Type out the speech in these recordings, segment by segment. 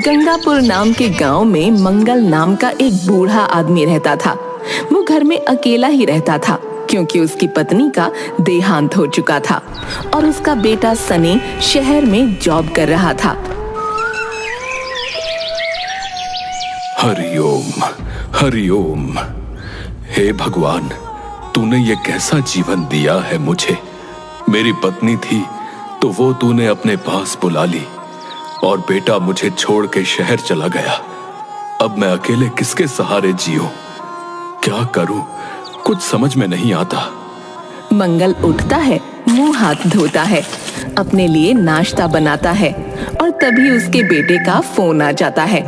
गंगापुर नाम के गांव में मंगल नाम का एक बूढ़ा आदमी रहता था। वो घर में अकेला ही रहता था क्योंकि उसकी पत्नी का देहांत हो चुका था और उसका बेटा सनी शहर में जॉब कर रहा था। हरिओम हरिओम। हे भगवान, तूने ये कैसा जीवन दिया है मुझे। मेरी पत्नी थी तो वो तूने अपने पास बुला ली और बेटा मुझे छोड़ के शहर चला गया। अब मैं अकेले किसके सहारे जियूं? क्या करूं? कुछ समझ में नहीं आता। मंगल उठता है, मुंह हाथ धोता है, अपने लिए नाश्ता बनाता है और तभी उसके बेटे का फोन आ जाता है।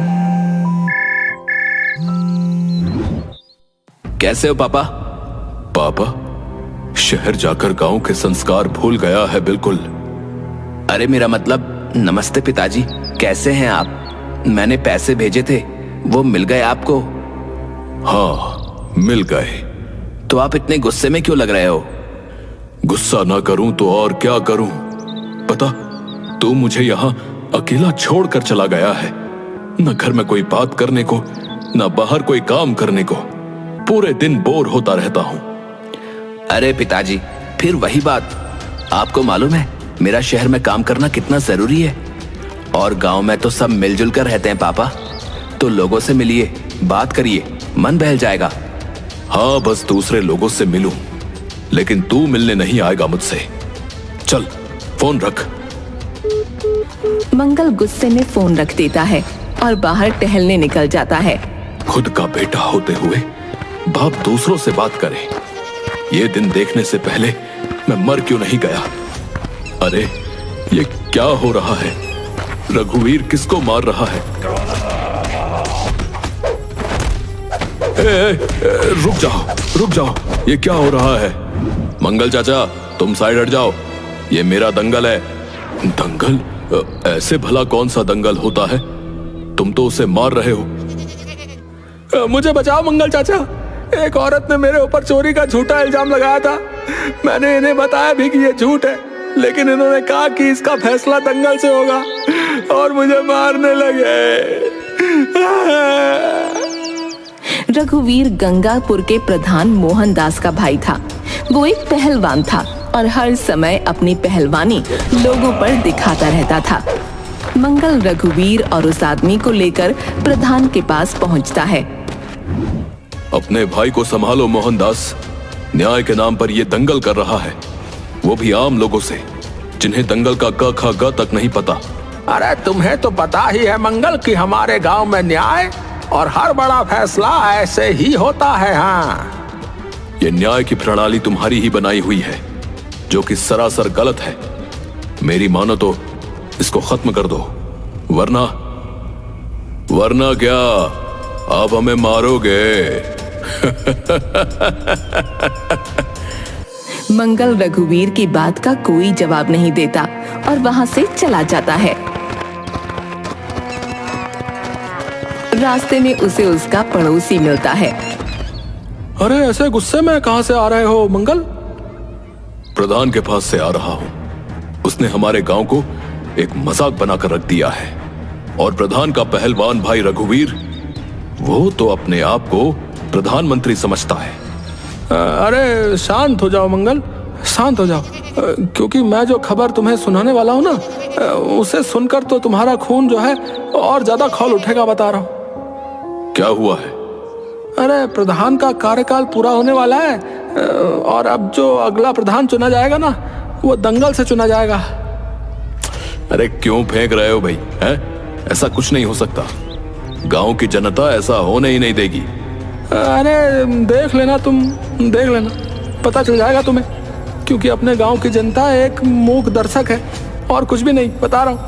कैसे हो पापा? पापा, शहर जाकर गांव के संस्कार भूल गया है बिल्कुल। अरे मेरा मतलब नमस्ते पिताजी, कैसे हैं आप? मैंने पैसे भेजे थे, वो मिल गए आपको? हाँ, मिल गए। तो आप इतने गुस्से में क्यों लग रहे हो? गुस्सा ना करूं तो और क्या करूं? पता, तू मुझे यहाँ अकेला छोड़कर चला गया है। न घर में कोई बात करने को, न बाहर कोई काम करने को। पूरे दिन बोर होता रहता हूं। अरे पिताजी, फिर वही बात। आपको मालूम है मेरा शहर में काम करना कितना जरूरी है, और गांव में तो सब मिलजुल कर रहते हैं पापा। तो लोगों से मिलिए, बात करिए, मन बहल जाएगा। हाँ, बस दूसरे लोगों से मिलूं, लेकिन तू मिलने नहीं आएगा मुझसे। चल, फोन रख। मंगल गुस्से में फोन रख देता है और बाहर टहलने निकल जाता है। खुद का बेटा होते हुए बाप दूसरों से बात करे, ये दिन देखने से पहले मैं मर क्यों नहीं गया। अरे ये क्या हो रहा है? रघुवीर किसको मार रहा है? रुक जाओ, ये क्या हो रहा है? मंगल चाचा, तुम साइड हट जाओ, ये मेरा दंगल है। दंगल? ऐसे भला कौन सा दंगल होता है? तुम तो उसे मार रहे हो। मुझे बचाओ मंगल चाचा, एक औरत ने मेरे ऊपर चोरी का झूठा इल्जाम लगाया था। मैंने इन्हें बताया भी कि ये झूठ है, लेकिन इन्होंने कहा कि इसका फैसला दंगल से होगा और मुझे मारने लगे। रघुवीर गंगापुर के प्रधान मोहनदास का भाई था। वो एक पहलवान था और हर समय अपनी पहलवानी लोगों पर दिखाता रहता था। मंगल रघुवीर और उस आदमी को लेकर प्रधान के पास पहुंचता है। अपने भाई को संभालो मोहनदास, न्याय के नाम पर ये दंगल कर रहा है, वो भी आम लोगों से, जिन्हें दंगल का क ख ग तक नहीं पता। अरे तुम्हें तो पता ही है मंगल कि हमारे गांव में न्याय और हर बड़ा फैसला ऐसे ही होता है। हाँ, ये न्याय की प्रणाली तुम्हारी ही बनाई हुई है, जो कि सरासर गलत है। मेरी मानो तो इसको खत्म कर दो, वरना क्या आप हमें मारोगे? मंगल रघुवीर की बात का कोई जवाब नहीं देता और वहां से चला जाता है। रास्ते में उसे उसका पड़ोसी मिलता है। अरे ऐसे गुस्से में कहां से आ रहे हो मंगल? प्रधान के पास से आ रहा हूं। उसने हमारे गांव को एक मजाक बनाकर रख दिया है, और प्रधान का पहलवान भाई रघुवीर, वो तो अपने आप को प्रधानमंत्री समझता है। अरे शांत हो जाओ मंगल, शांत हो जाओ, क्योंकि मैं जो खबर तुम्हें सुनाने वाला हूँ ना, उसे सुनकर तो तुम्हारा खून जो है और ज्यादा खौल उठेगा, बता रहा हूँ। क्या हुआ है? अरे प्रधान का कार्यकाल पूरा होने वाला है, और अब जो अगला प्रधान चुना जाएगा ना, वो दंगल से चुना जाएगा। अरे क्यों फेंक रहे हो भाई? ऐसा कुछ नहीं हो सकता। गांव की जनता ऐसा होने ही नहीं देगी। अरे देख लेना, तुम देख लेना, पता चल जाएगा तुम्हें, क्योंकि अपने गांव की जनता एक मूक दर्शक है और कुछ भी नहीं, बता रहा हूँ।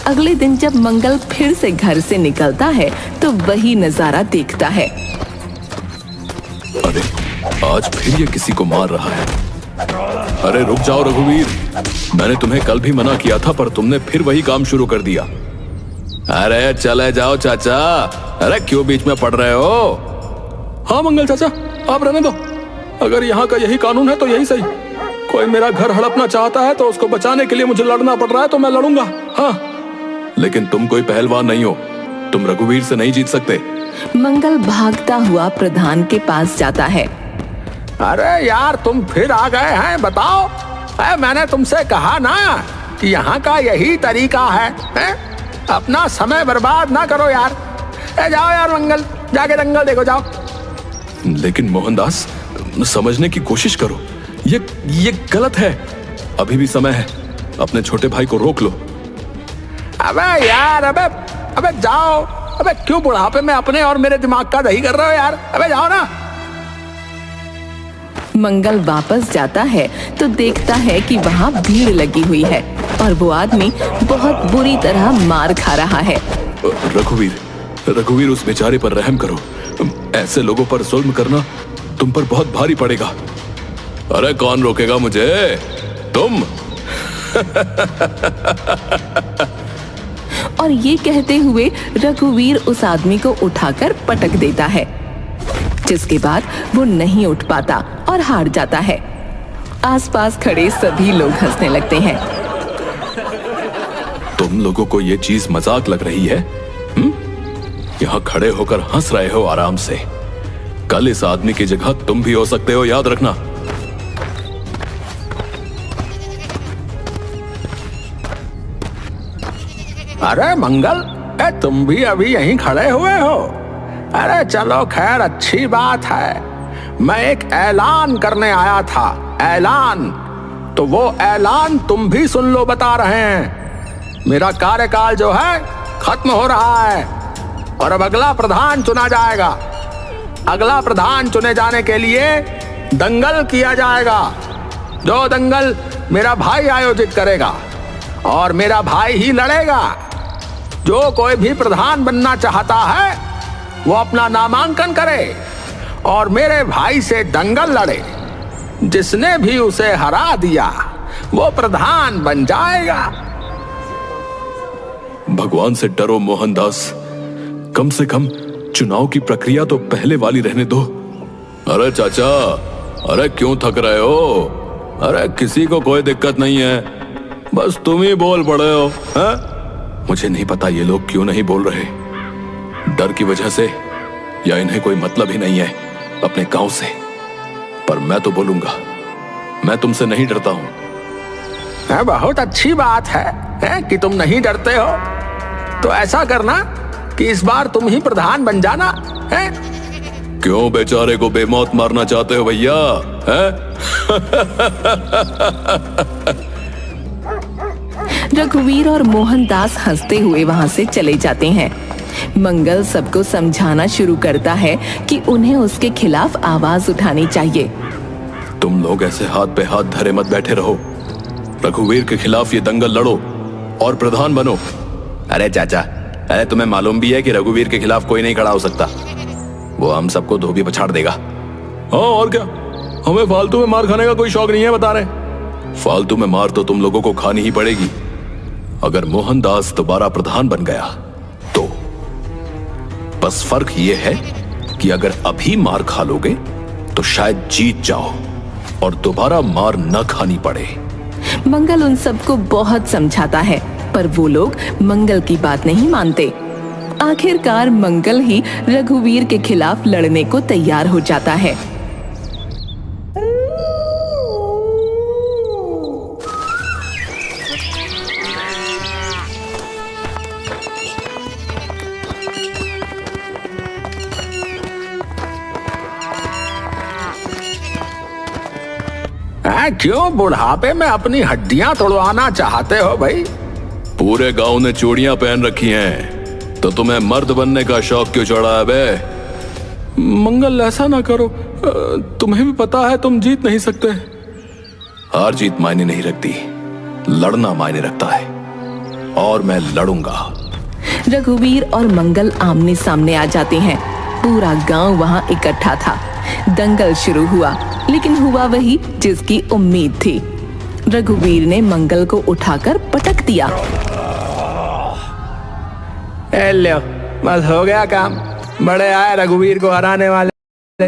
अगले दिन जब मंगल फिर से घर से निकलता है तो वही नजारा देखता है। अरे आज फिर ये किसी को मार रहा है। अरे रुक जाओ रघुवीर, मैंने तुम्हें कल भी मना किया था, पर तुमने फिर वही काम शुरू कर दिया। अरे चले जाओ चाचा, अरे क्यों बीच में पड़ रहे हो? हाँ मंगल चाचा, आप रहने दो। अगर यहाँ का यही कानून है तो यही सही। कोई मेरा घर हड़पना चाहता है तो उसको बचाने के लिए मुझे लड़ना पड़ रहा है तो मैं लड़ूंगा। हाँ, लेकिन तुम कोई पहलवान नहीं हो, तुम रघुवीर से नहीं जीत सकते। मंगल भागता हुआ प्रधान के पास जाता है। अरे यार तुम फिर आ गए हैं, बताओ। मैंने तुमसे कहा ना कि यहाँ का यही तरीका है, अपना समय बर्बाद ना करो यार। जाओ यार मंगल, जाके दंगल देखो जाओ। लेकिन मोहनदास, समझने की कोशिश करो, ये गलत है। अभी भी समय है, अपने छोटे भाई को रोक लो। अबे यार, अबे जाओ। अबे क्यों बुढ़ापे में अपने और मेरे दिमाग का दही कर रहे हो यार? अबे जाओ ना। मंगल वापस जाता है तो देखता है कि वहाँ भीड़ लगी हुई है और वो आदमी बहुत बुरी तरह मार खा रहा है। रघुवीर, उस बेचारे पर रहम करो। ऐसे लोगों पर जुल्म करना तुम पर बहुत भारी पड़ेगा। अरे कौन रोकेगा मुझे? तुम। और ये कहते हुए रघुवीर उस आदमी को उठाकर पटक देता है, जिसके बाद वो नहीं उठ पाता और हार जाता है। आसपास खड़े सभी लोग हंसने लगते हैं। तुम लोगों को ये चीज मजाक लग रही है? यहाँ खड़े होकर हंस रहे हो आराम से। कल इस आदमी की जगह तुम भी हो सकते हो, याद रखना। अरे मंगल, तुम भी अभी यहीं खड़े हुए हो? अरे चलो खैर, अच्छी बात है। मैं एक ऐलान करने आया था। ऐलान? तो वो ऐलान तुम भी सुन लो, बता रहे हैं। मेरा कार्यकाल जो है खत्म हो रहा है और अब अगला प्रधान चुना जाएगा। अगला प्रधान चुने जाने के लिए दंगल किया जाएगा, जो दंगल मेरा भाई आयोजित करेगा और मेरा भाई ही लड़ेगा। जो कोई भी प्रधान बनना चाहता है वो अपना नामांकन करे और मेरे भाई से दंगल लड़े। जिसने भी उसे हरा दिया वो प्रधान बन जाएगा। भगवान से डरो मोहनदास, कम से कम चुनाव की प्रक्रिया तो पहले वाली रहने दो। अरे चाचा, अरे क्यों थक रहे हो? अरे किसी को कोई दिक्कत नहीं है, बस तुम ही बोल पड़े हो। मुझे नहीं पता ये लोग क्यों नहीं बोल रहे, डर की वजह से या इन्हें कोई मतलब ही नहीं है अपने गांव से। पर मैं तो बोलूंगा, मैं तुमसे नहीं डरता हूं। बहुत अच्छी बात है कि तुम नहीं डरते हो। तो ऐसा करना कि इस बार तुम ही प्रधान बन जाना है। क्यों बेचारे को बेमौत मारना चाहते हो भैया? रघुवीर और मोहनदास हंसते हुए वहां से चले जाते हैं। मंगल सबको समझाना शुरू करता है कि उन्हें उसके खिलाफ आवाज उठानी चाहिए। तुम लोग ऐसे हाथ पे हाथ धरे मत बैठे रहो। रघुवीर के खिलाफ ये दंगल लड़ो और प्रधान बनो। अरे चाचा, अरे तुम्हें मालूम भी है कि रघुवीर के खिलाफ कोई नहीं खड़ा हो सकता। वो हम सबको धोबी पछाड़ देगा। हाँ और क्या, हमें फालतू में मार खाने का कोई शौक नहीं है, बता रहे। फालतू में मार तो तुम लोगों को खानी ही पड़ेगी। अगर मोहनदास दोबारा प्रधान बन गया तो बस फर्क ये है कि अगर अभी मार खा लोगे तो शायद जीत जाओ और दोबारा मार न खानी पड़े। मंगल उन सबको बहुत समझाता है, पर वो लोग मंगल की बात नहीं मानते। आखिरकार मंगल ही रघुवीर के खिलाफ लड़ने को तैयार हो जाता है। क्यों बुढ़ापे में अपनी हड्डियां तोड़वाना चाहते हो भाई? पूरे गांव ने चूड़ियां पहन रखी हैं, तो तुम्हें मर्द बनने का शौक क्यों चढ़ा है बे? मंगल ऐसा ना करो, तुम्हें भी पता है तुम जीत नहीं सकते। हार जीत मायने नहीं रखती, लड़ना मायने रखता है और मैं लड़ूंगा। रघुवीर और मंगल आमने सामने आ जाते हैं। पूरा गांव वहां इकट्ठा था। दंगल शुरू हुआ, लेकिन हुआ वही जिसकी उम्मीद थी। रघुवीर ने मंगल को उठाकर पटक दिया। लो, बस हो गया काम। बड़े आए रघुवीर को हराने वाले।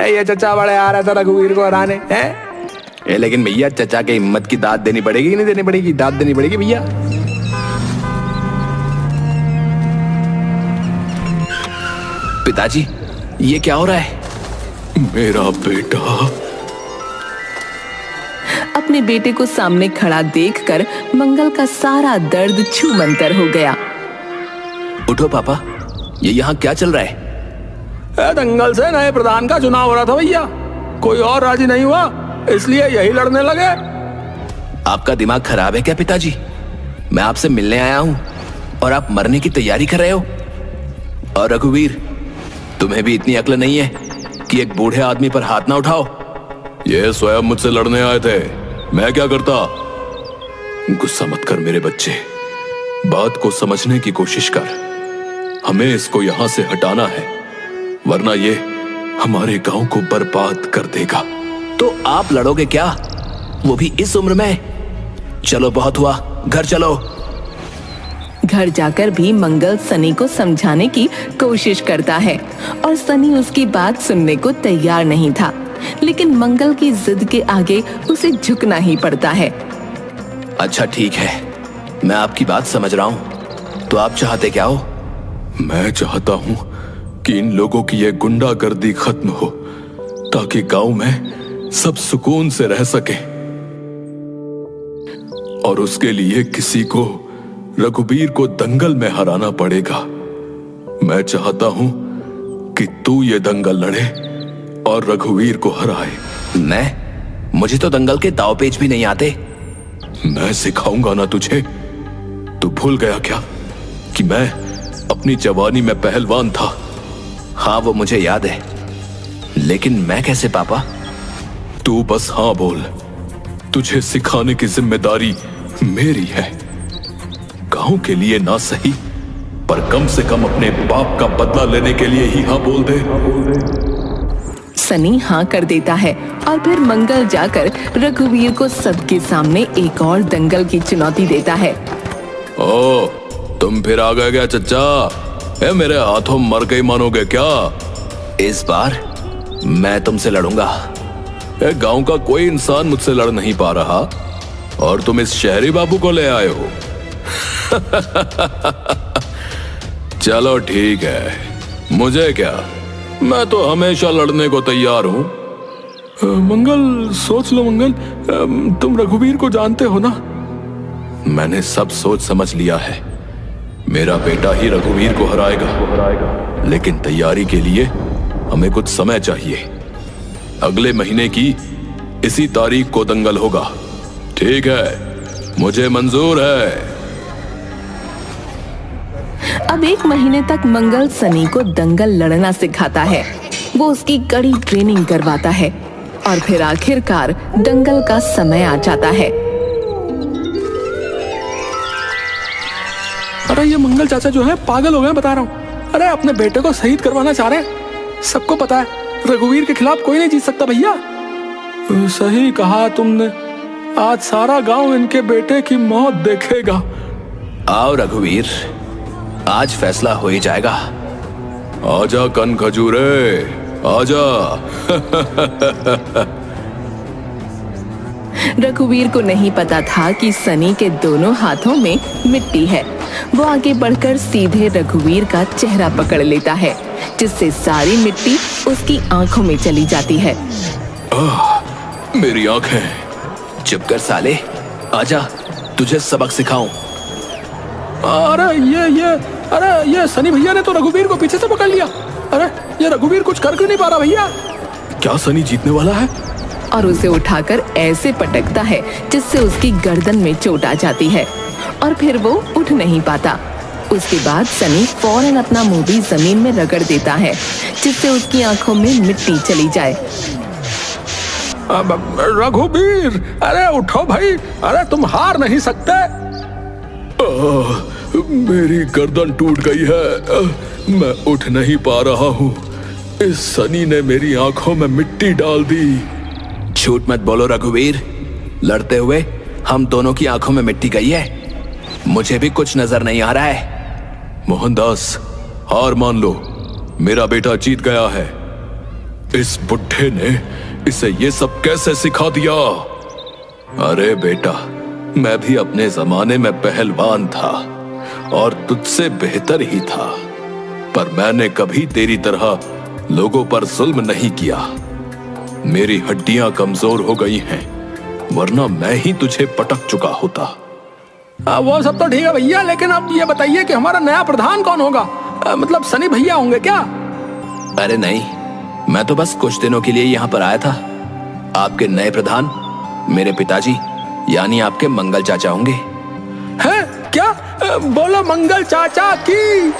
ये चचा बड़े आ रहे थे रघुवीर को हराने हैं। लेकिन भैया चचा के हिम्मत की दाद देनी पड़ेगी कि नहीं देनी पड़ेगी? दाद देनी पड़ेगी भैया। पिताजी, ये क्या हो रहा है? मेरा बेटा। अपने बेटे को सामने खड़ा देखकर मंगल का सारा दर्द छूमंतर हो गया। उठो पापा, ये यहाँ क्या चल रहा है? दंगल से नए प्रधान का चुनाव हो रहा था भैया, कोई और राजी नहीं हुआ, इसलिए यही लड़ने लगे। आपका दिमाग खराब है क्या पिताजी? मैं आपसे मिलने आया हूँ और आप मरने की तैयारी कर रहे हो। और रघुवीर, तुम्हें भी इतनी अक्ल नहीं है कि एक बूढ़े आदमी पर हाथ ना उठाओ। ये स्वयं मुझसे लड़ने आए थे, मैं क्या करता? गुस्सा मत कर मेरे बच्चे, बात को समझने की कोशिश कर। हमें इसको यहां से हटाना है, वरना ये हमारे गांव को बर्बाद कर देगा। तो आप लड़ोगे क्या, वो भी इस उम्र में? चलो बहुत हुआ, घर चलो। घर जाकर भी मंगल सनी को समझाने की कोशिश करता है और सनी उसकी बात सुनने को तैयार नहीं था, लेकिन मंगल की जिद के आगे उसे झुकना ही पड़ता है। अच्छा ठीक है, मैं आपकी बात समझ रहा हूँ, तो आप चाहते क्या हो? मैं चाहता हूं कि इन लोगों की यह गुंडागर्दी खत्म हो, ताकि गांव में सब सुकून से रह सके। और उसके लिए किसी को रघुवीर को दंगल में हराना पड़ेगा। मैं चाहता हूं कि तू ये दंगल लड़े और रघुवीर को हराए। मुझे तो दंगल के दाव पेच भी नहीं आते। मैं सिखाऊंगा ना तुझे। तू भूल गया क्या कि मैं अपनी जवानी में पहलवान था? हाँ, वो मुझे याद है, लेकिन मैं कैसे पापा? तू बस हाँ बोल। तुझे सिखाने की जिम्मेदारी मेरी है। गांव के लिए ना सही, पर कम से कम अपने बाप का बदला लेने के लिए ही हाँ बोल दे। सनी हाँ कर देता है और फिर मंगल जाकर रघुवीर को सबके सामने एक और दंगल की चुनौती देता है। ओ, तुम फिर आ गए क्या चच्चा? ए, मेरे हाथों मर गई मानोगे क्या? इस बार मैं तुमसे लड़ूंगा। गांव का कोई इंसान मुझसे लड़ नहीं पा रहा और तुम इस शहरी बाबू को ले आए हो। चलो ठीक है, मुझे क्या, मैं तो हमेशा लड़ने को तैयार हूं। मंगल, सोच लो मंगल, तुम रघुवीर को जानते हो ना? मैंने सब सोच समझ लिया है। मेरा बेटा ही रघुवीर को हराएगा, लेकिन तैयारी के लिए हमें कुछ समय चाहिए। अगले महीने की इसी तारीख को दंगल होगा। ठीक है, मुझे मंजूर है। अब 1 महीने तक मंगल सनी को दंगल लड़ना सिखाता है। वो उसकी कड़ी ट्रेनिंग करवाता है और फिर आखिरकार दंगल का समय आ जाता है। अरे ये मंगल चाचा जो है पागल हो गए, बता रहा हूँ। अरे अपने बेटे को शहीद करवाना चाह रहे हैं। सबको पता है रघुवीर के खिलाफ कोई नहीं जीत सकता भैया। सही कहा तुमने, आज सारा गांव इनके बेटे की मौत देखेगा। आओ रघुवीर, आज फैसला हो ही जाएगा। आजा कन खजूरे, आजा। रघुवीर को नहीं पता था कि सनी के दोनों हाथों में मिट्टी है। वो आगे बढ़कर सीधे रघुवीर का चेहरा पकड़ लेता है, जिससे सारी मिट्टी उसकी आंखों में चली जाती है। मेरी आंखें। चुप कर साले, आजा तुझे सबक सिखाऊं। अरे ये सनी भैया ने तो रघुवीर को पीछे से पकड़ लिया। अरे ये रघुवीर कुछ कर क्यों नहीं पा रहा भैया? क्या सनी जीतने वाला है? और उसे उठाकर ऐसे पटकता है जिससे उसकी गर्दन में चोट आ जाती है और फिर वो उठ नहीं पाता। उसके बाद सनी फौरन अपना मुंह भी जमीन में रगड़ देता है, जिससे उसकी आंखों में मिट्टी चली जाए। रघुवीर, अरे उठो भाई, अरे तुम हार नहीं सकते। मेरी गर्दन टूट गई है, मैं उठ नहीं पा रहा हूँ। इस सनी ने मेरी आंखों में मिट्टी डाल दी। झूठ मत बोलो रघुवीर, लड़ते हुए हम दोनों की आंखों में मिट्टी गई है। मुझे भी कुछ नजर नहीं आ रहा है। मोहनदास, हार मान लो, मेरा बेटा जीत गया है। इस बुढ़े ने इसे ये सब कैसे सिखा दिया? अरे बेटा, मैं भी अपने जमाने में पहलवान था और तुझसे बेहतर ही था। पर मैंने कभी तेरी तरह लोगों पर जुल्म नहीं किया। मेरी हड्डियां कमजोर हो गई हैं, वरना मैं ही तुझे पटक चुका होता। वो सब तो ठीक है भैया, लेकिन अब ये बताइए कि हमारा नया प्रधान कौन होगा? मतलब सनी भैया होंगे क्या? अरे नहीं, मैं तो बस कुछ दिनों के लिए यहाँ पर आया था। आपके नए प्रधान मेरे पिताजी यानी आपके मंगल चाचा होंगे। हैं? क्या? बोलो मंगल चाचा की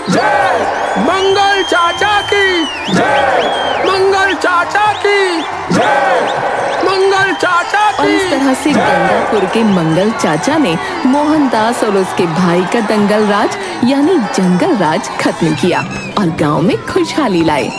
जय, मंगल चाचा की जय, मंगल चाचा की जय, मंगल चाचा और की। इस तरह से गंगापुर के मंगल चाचा ने मोहनदास और उसके भाई का दंगल राज यानी जंगल राज खत्म किया और गांव में खुशहाली लाए।